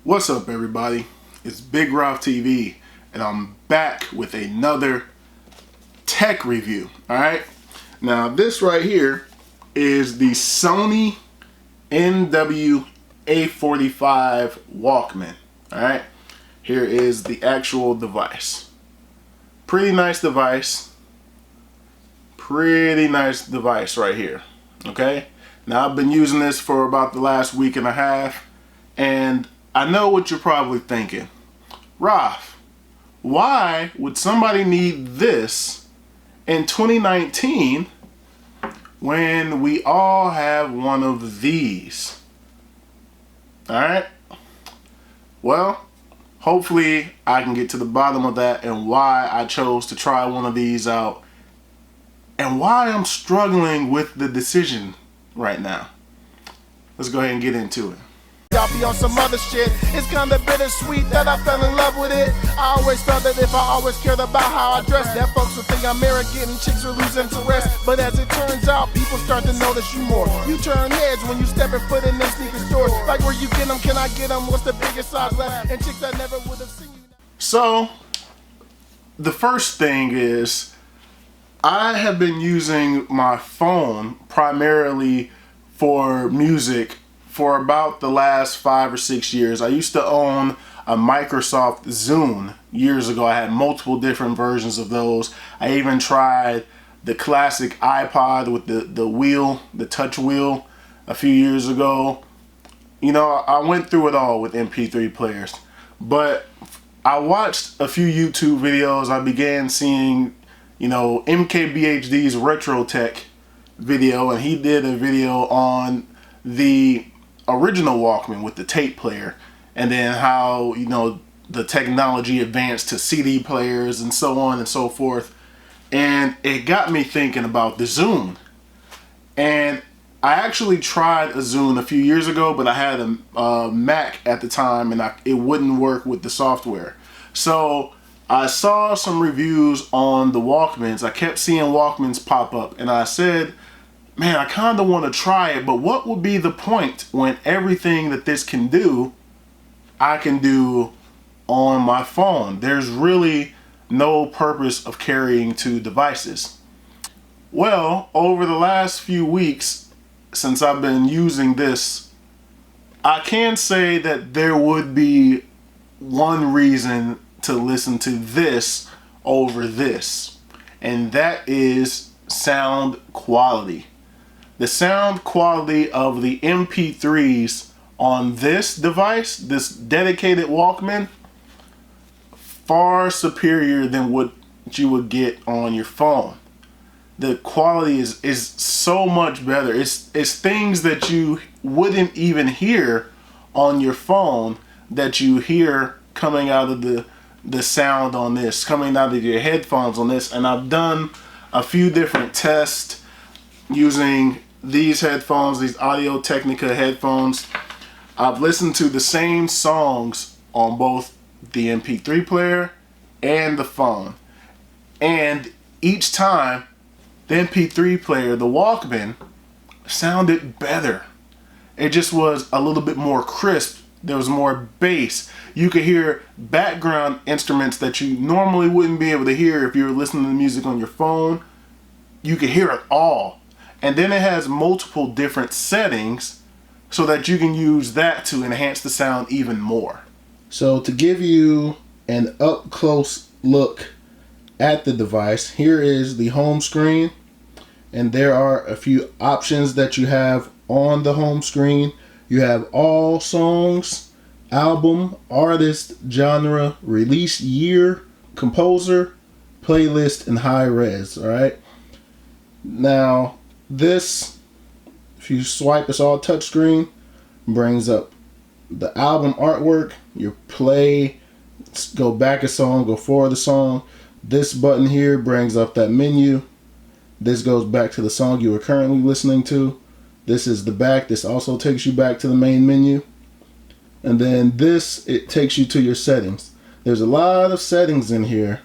What's up, everybody? It's Big Rob TV, and I'm back with another tech review. Alright, now this right here is the Sony NW-A45 Walkman. Alright, here is the actual device. Pretty nice device. Pretty nice device right here. Okay, now I've been using this for about the last week and a half, and I know what you're probably thinking. Raf, why would somebody need this in 2019 when we all have one of these? Alright? Well, hopefully I can get to the bottom of that and why I chose to try one of these out and why I'm struggling with the decision right now. Let's go ahead and get into it. Y'all be on some other shit. It's kinda bittersweet that I fell in love with it. I always felt that if I always cared about how I dress, that folks would think I'm arrogant and chicks would lose interest. But as it turns out, people start to notice you more. You turn heads when you step and foot in them sneaker stores. Like, where you get them, can I get them? What's the biggest size left? And chicks that never would have seen you. So, the first thing is, I have been using my phone primarily for music for about the last 5 or 6 years. I used to own a Microsoft Zune years ago. I had multiple different versions of those. I even tried the classic iPod with the wheel, the touch wheel, a few years ago. You know, I went through it all with MP3 players. But I watched a few YouTube videos. I began seeing, you know, MKBHD's Retro Tech video, and he did a video on the original Walkman with the tape player, and then how, you know, the technology advanced to CD players and so on and so forth. And it got me thinking about the Zune. And I actually tried a Zune a few years ago, but I had a Mac at the time, and it wouldn't work with the software. So I saw some reviews on the Walkmans. I kept seeing Walkmans pop up, and I said, man, I kind of want to try it, but what would be the point when everything that this can do, I can do on my phone? There's really no purpose of carrying two devices. Well, over the last few weeks, since I've been using this, I can say that there would be one reason to listen to this over this, and that is sound quality. The sound quality of the MP3s on this device, this dedicated Walkman, far superior than what you would get on your phone. The quality is so much better. It's things that you wouldn't even hear on your phone that you hear coming out of the sound on this, coming out of your headphones on this. And I've done a few different tests using these headphones, these Audio-Technica headphones. I've listened to the same songs on both the MP3 player and the phone. And each time, the MP3 player, the Walkman, sounded better. It just was a little bit more crisp. There was more bass. You could hear background instruments that you normally wouldn't be able to hear if you were listening to music on your phone. You could hear it all. And then it has multiple different settings so that you can use that to enhance the sound even more. So to give you an up close look at the device, here is the home screen, and there are a few options that you have on the home screen. You have all songs, album, artist, genre, release year, composer, playlist, and high res. All right. Now this, if you swipe, it's all touchscreen, brings up the album artwork, your play, go back a song, go forward a song. This button here brings up that menu. This goes back to the song you are currently listening to. This is the back. This also takes you back to the main menu. And then this, it takes you to your settings. There's a lot of settings in here.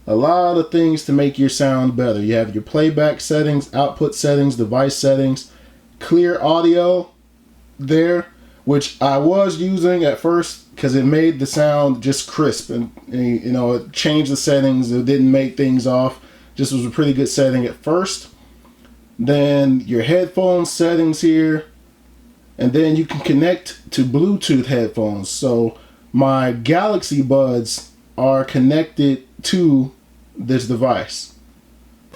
A lot of things to make your sound better. You have your playback settings, output settings, device settings, clear audio there, which I was using at first because it made the sound just crisp, and you know, it changed the settings. It didn't make things off. Just was a pretty good setting at first. Then your headphone settings here, and then you can connect to Bluetooth headphones. So my Galaxy Buds are connected to this device.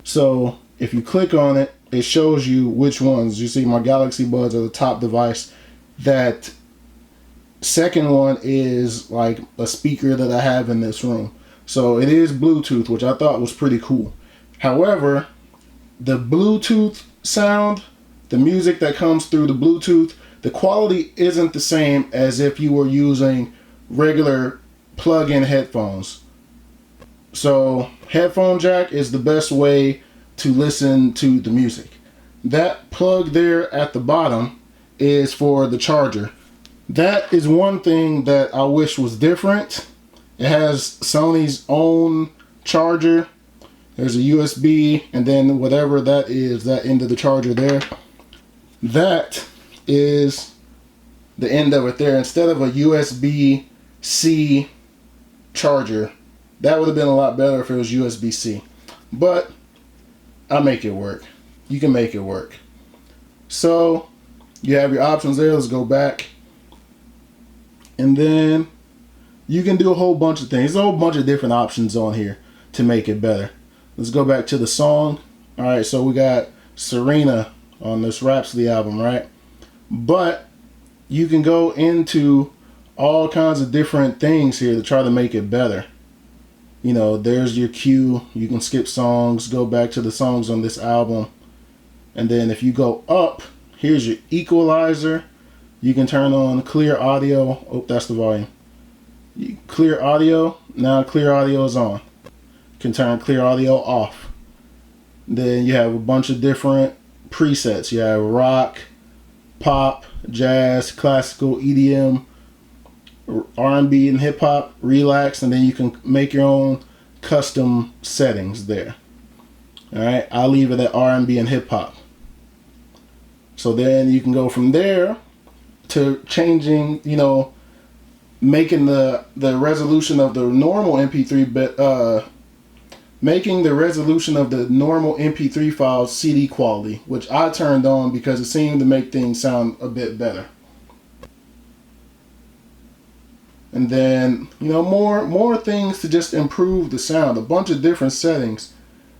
So if you click on it, it shows you which ones. You see my Galaxy Buds are the top device. That second one is like a speaker that I have in this room. So it is Bluetooth, which I thought was pretty cool. However, the Bluetooth sound, the music that comes through the Bluetooth, the quality isn't the same as if you were using regular plug-in headphones. So headphone jack is the best way to listen to the music. That plug there at the bottom is for the charger. That is one thing that I wish was different. It has Sony's own charger. There's a USB, and then whatever that is, that end of the charger there, that is the end of it there. Instead of a USB-C charger, that would have been a lot better if it was USB-C. But I make it work. You can make it work. So you have your options there. Let's go back. And then you can do a whole bunch of things. There's a whole bunch of different options on here to make it better. Let's go back to the song. All right, so we got Serena on this Rhapsody album, right? But you can go into all kinds of different things here to try to make it better. You know, there's your cue. You can skip songs, go back to the songs on this album. And then if you go up, here's your equalizer. You can turn on clear audio. Oh, that's the volume. Clear audio. Now clear audio is on. You can turn clear audio off. Then you have a bunch of different presets. You have rock, pop, jazz, classical, EDM, R&B and hip hop, relax, and then you can make your own custom settings there. All right, I'll leave it at R&B and hip hop. So then you can go from there to changing, you know, making the resolution of the normal MP3 making the resolution of the normal MP3 file CD quality, which I turned on because it seemed to make things sound a bit better. And then, you know, more things to just improve the sound. A bunch of different settings.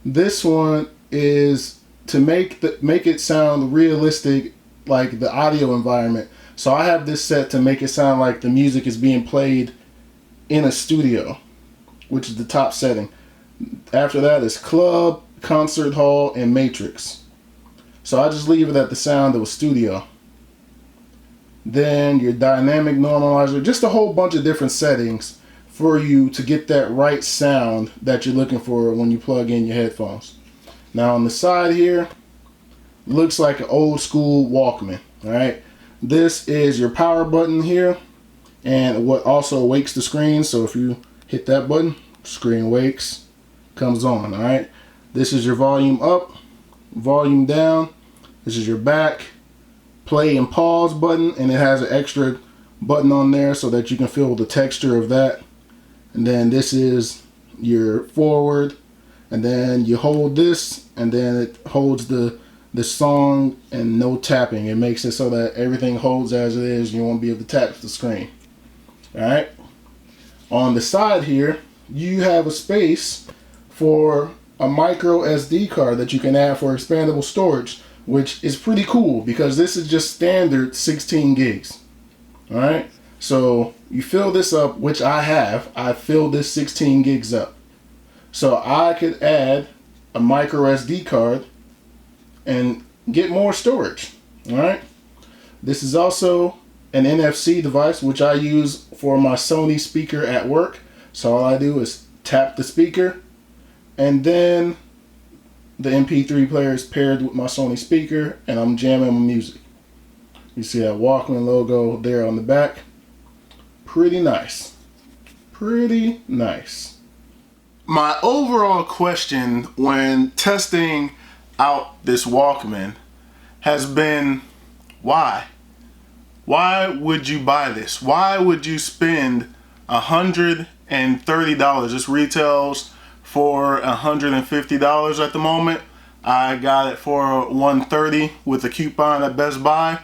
This one is to make it sound realistic, like the audio environment. So I have this set to make it sound like the music is being played in a studio, which is the top setting. After that is club, concert hall, and matrix. So I just leave it at the sound of a studio. Then your dynamic normalizer, just a whole bunch of different settings for you to get that right sound that you're looking for when you plug in your headphones. Now on the side here, looks like an old school Walkman. All right, this is your power button here, and what also wakes the screen. So if you hit that button, screen wakes, comes on. All right, this is your volume up, volume down. This is your back, play and pause button, and it has an extra button on there so that you can feel the texture of that. And then this is your forward, and then you hold this, and then it holds the song and no tapping. It makes it so that everything holds as it is. You won't be able to tap the screen. All right. On the side here, you have a space for a micro SD card that you can add for expandable storage, which is pretty cool because this is just standard 16 gigs. All right. So you fill this up, which I have. I filled this 16 gigs up. So I could add a micro SD card and get more storage. All right. This is also an NFC device, which I use for my Sony speaker at work. So all I do is tap the speaker, and then the MP3 player is paired with my Sony speaker, and I'm jamming my music. You see that Walkman logo there on the back. Pretty nice. Pretty nice. My overall question when testing out this Walkman has been, why? Why would you buy this? Why would you spend $130? This retails for $150 at the moment. I got it for $130 with a coupon at Best Buy.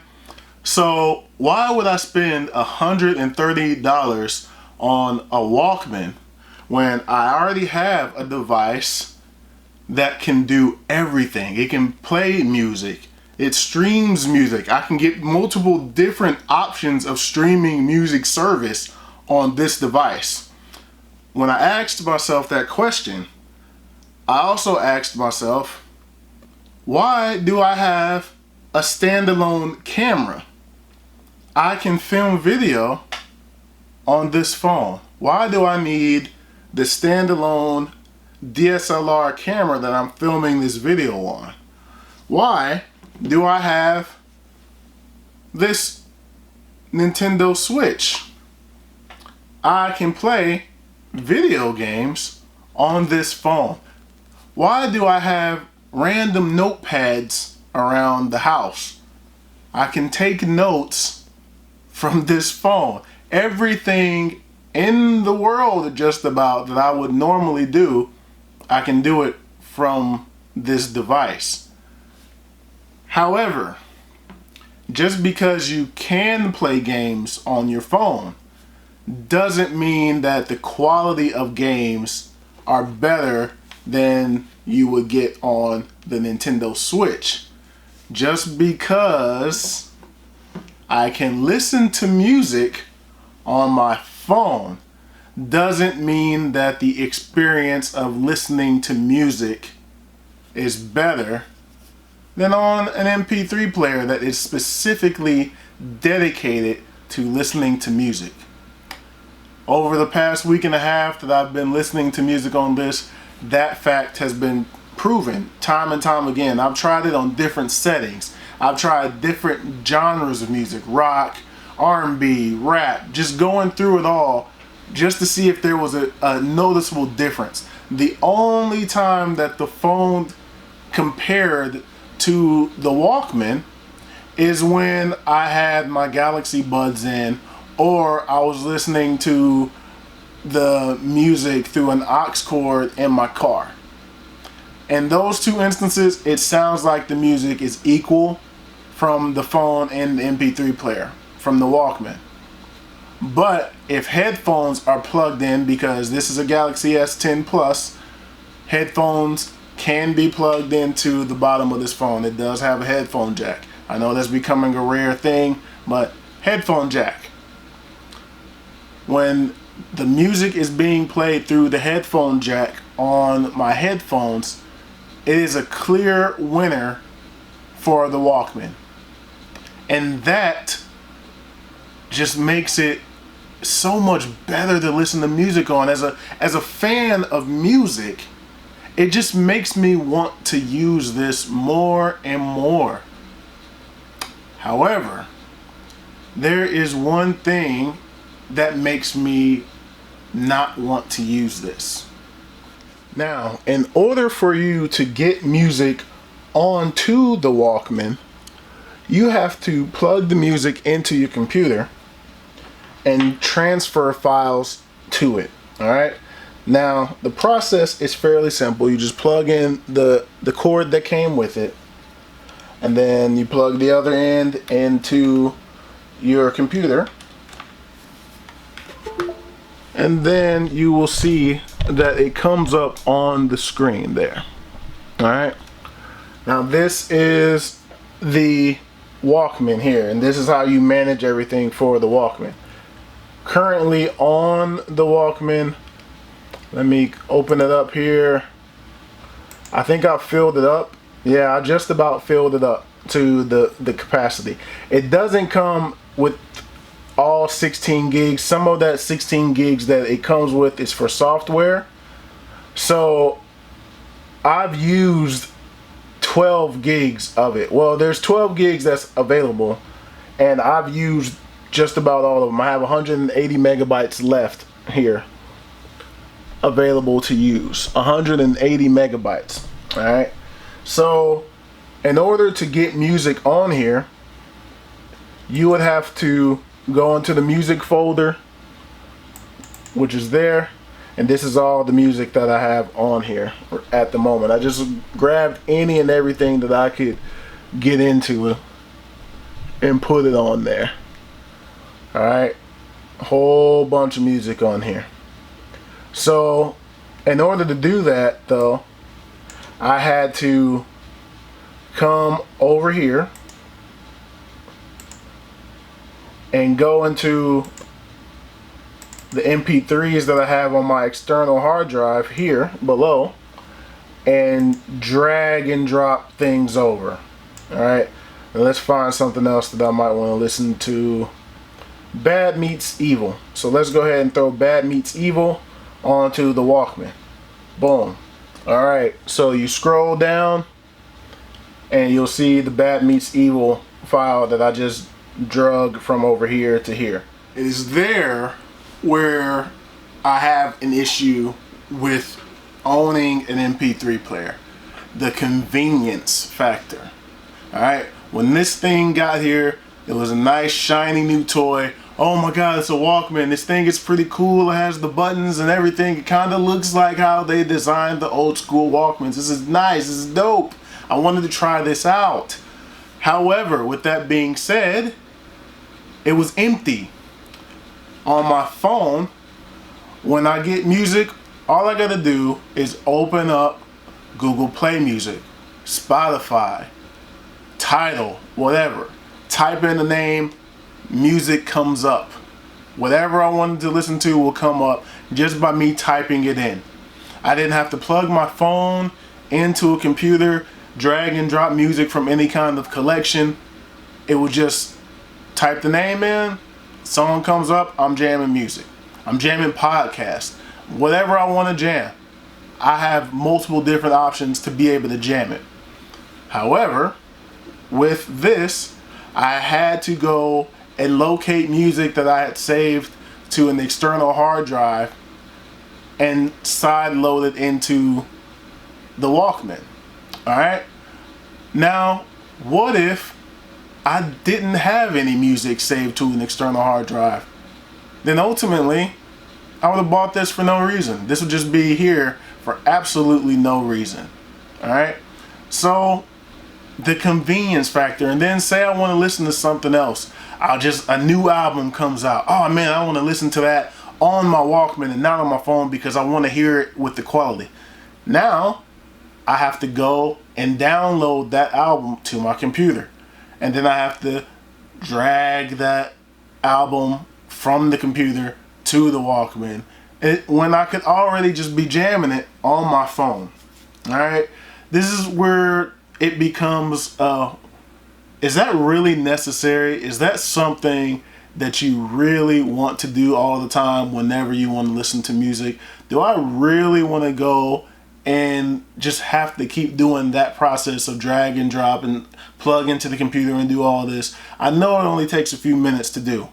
So why would I spend $130 on a Walkman when I already have a device that can do everything? It can play music. It streams music. I can get multiple different options of streaming music service on this device. When I asked myself that question, I also asked myself, why do I have a standalone camera? I can film video on this phone. Why do I need the standalone DSLR camera that I'm filming this video on? Why do I have this Nintendo Switch? I can play video games on this phone. Why do I have random notepads around the house? I can take notes from this phone. Everything in the world just about that I would normally do, I can do it from this device. However, just because you can play games on your phone doesn't mean that the quality of games are better than you would get on the Nintendo Switch. Just because I can listen to music on my phone doesn't mean that the experience of listening to music is better than on an MP3 player that is specifically dedicated to listening to music. Over the past week and a half that I've been listening to music on this, that fact has been proven time and time again. I've tried it on different settings. I've tried different genres of music, rock, R&B, rap, just going through it all just to see if there was a noticeable difference. The only time that the phone compared to the Walkman is when I had my Galaxy Buds in, or I was listening to the music through an aux cord in my car. In those two instances, it sounds like the music is equal from the phone and the MP3 player from the Walkman. But if headphones are plugged in, because this is a Galaxy S10 Plus, headphones can be plugged into the bottom of this phone. It does have a headphone jack. I know that's becoming a rare thing, but headphone jack. When the music is being played through the headphone jack on my headphones, it is a clear winner for the Walkman. And that just makes it so much better to listen to music on. As a fan of music, it just makes me want to use this more and more. However, there is one thing that makes me not want to use this. Now, in order for you to get music onto the Walkman, you have to plug the music into your computer and transfer files to it. All right. Now, the process is fairly simple. You just plug in the cord that came with it, and then you plug the other end into your computer, and then you will see that it comes up on the screen there. All right. Now, this is the Walkman here, and this is how you manage everything for the Walkman. Currently on the Walkman, let me open it up here. I think I've filled it up. Yeah, I just about filled it up to the capacity. It doesn't come with all 16 gigs. Some of that 16 gigs that it comes with is for software. So I've used 12 gigs of it. Well, there's 12 gigs that's available, and I've used just about all of them. I have 180 megabytes left here available to use. 180 megabytes. All right. So in order to get music on here, you would have to go into the music folder, which is there, and this is all the music that I have on here at the moment. I just grabbed any and everything that I could get into and put it on there. Alright, a whole bunch of music on here. So in order to do that though, I had to come over here and go into the MP3s that I have on my external hard drive here below and drag and drop things over. Alright, let's find something else that I might want to listen to. Bad Meets Evil. So let's go ahead and throw Bad Meets Evil onto the Walkman. Boom. Alright, so you scroll down and you'll see the Bad Meets Evil file that I just drug from over here to here. It is there where I have an issue with owning an MP3 player. The convenience factor. Alright, when this thing got here, it was a nice shiny new toy. Oh my god, it's a Walkman. This thing is pretty cool. It has the buttons and everything. It kind of looks like how they designed the old school Walkmans. This is nice. This is dope. I wanted to try this out. However, with that being said, it was empty. On my phone, when I get music, all I gotta do is open up Google Play Music, Spotify, Tidal, whatever. Type in the name, music comes up. Whatever I wanted to listen to will come up just by me typing it in. I didn't have to plug my phone into a computer, drag and drop music from any kind of collection. It would just type the name in, song comes up, I'm jamming music. I'm jamming podcasts. Whatever I want to jam. I have multiple different options to be able to jam it. However, with this, I had to go and locate music that I had saved to an external hard drive and side load it into the Walkman. Alright? Now, what if I didn't have any music saved to an external hard drive? Then ultimately, I would have bought this for no reason. This would just be here for absolutely no reason. Alright? So, the convenience factor, and then say I want to listen to something else. A new album comes out. Oh man, I want to listen to that on my Walkman and not on my phone because I want to hear it with the quality. Now, I have to go and download that album to my computer. And then I have to drag that album from the computer to the Walkman. When I could already just be jamming it on my phone. Alright? This is where it becomes, is that really necessary? Is that something that you really want to do all the time whenever you want to listen to music? Do I really want to go and just have to keep doing that process of drag and drop and plug into the computer and do all this? I know it only takes a few minutes to do,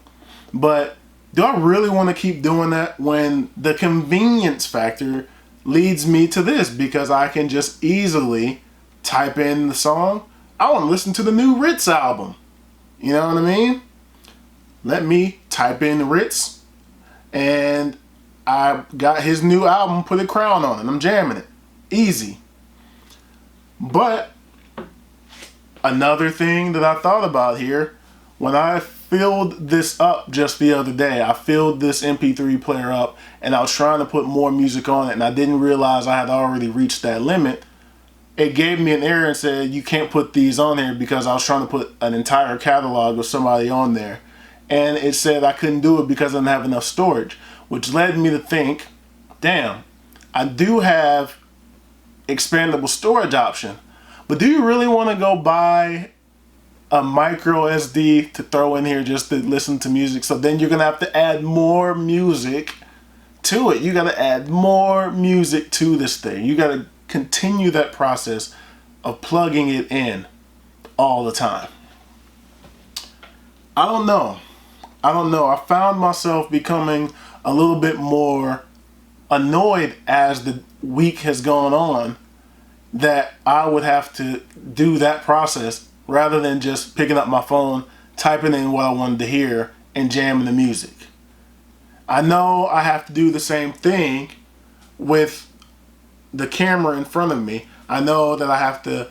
but do I really want to keep doing that when the convenience factor leads me to this? Because I can just easily type in the song. I want to listen to the new Ritz album. You know what I mean? Let me type in Ritz, and I got his new album, Put a Crown on it. I'm jamming it. Easy. But another thing that I thought about here, when I filled this up just the other day, I filled this MP3 player up and I was trying to put more music on it and I didn't realize I had already reached that limit. It gave me an error and said you can't put these on here because I was trying to put an entire catalog of somebody on there. And it said I couldn't do it because I didn't have enough storage, which led me to think, damn, I do have expandable storage option, but do you really want to go buy a micro SD to throw in here just to listen to music? So then you're gonna have to add more music to it. You gotta add more music to this thing. You gotta continue that process of plugging it in all the time. I don't know. I found myself becoming a little bit more annoyed as the week has gone on that I would have to do that process rather than just picking up my phone, typing in what I wanted to hear and jamming the music. I know I have to do the same thing with the camera in front of me. I know that I have to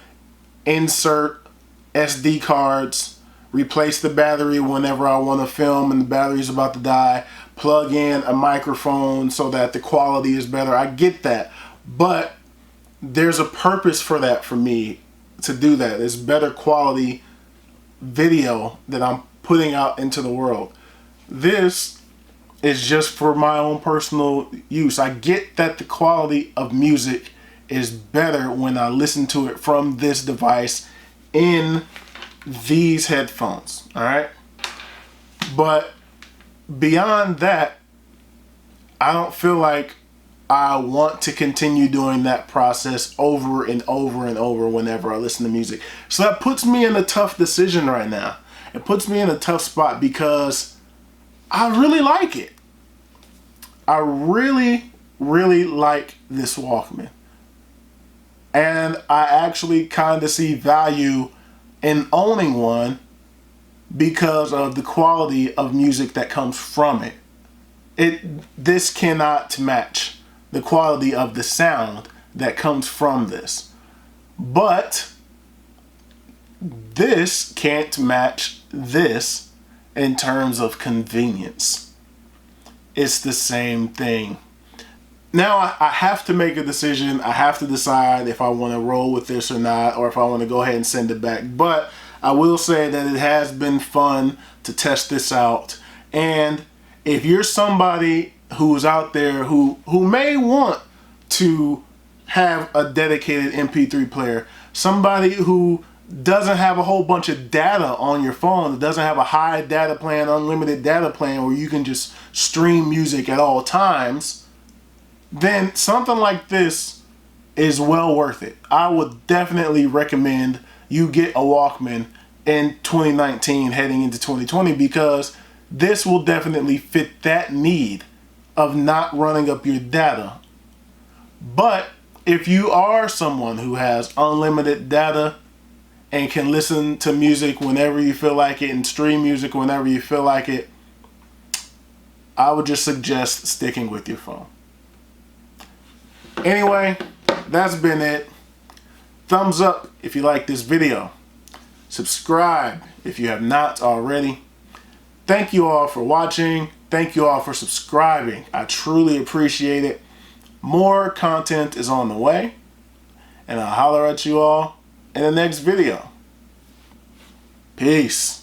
insert SD cards, replace the battery whenever I want to film and the battery's about to die, plug in a microphone so that the quality is better. I get that, but there's a purpose for that for me to do that. It's better quality video that I'm putting out into the world. This is just for my own personal use. I get that the quality of music is better when I listen to it from this device in these headphones, all right? But beyond that, I don't feel like I want to continue doing that process over and over and over whenever I listen to music. So that puts me in a tough decision right now. It puts me in a tough spot because I really like it. I really, really like this Walkman. And I actually kind of see value in owning one because of the quality of music that comes from it. This cannot match the quality of the sound that comes from this. But this can't match this in terms of convenience. It's the same thing. Now I have to make a decision. I have to decide if I want to roll with this or not, or if I want to go ahead and send it back. But I will say that it has been fun to test this out. And if you're somebody who's out there who may want to have a dedicated MP3 player, somebody who doesn't have a whole bunch of data on your phone, that doesn't have a high data plan, unlimited data plan where you can just stream music at all times, then something like this is well worth it. I would definitely recommend you get a Walkman in 2019 heading into 2020 because this will definitely fit that need of not running up your data. But if you are someone who has unlimited data and can listen to music whenever you feel like it and stream music whenever you feel like it, I would just suggest sticking with your phone. Anyway, that's been it. Thumbs up if you like this video. Subscribe if you have not already. Thank you all for watching. Thank you all for subscribing. I truly appreciate it. More content is on the way, and I'll holler at you all in the next video. Peace.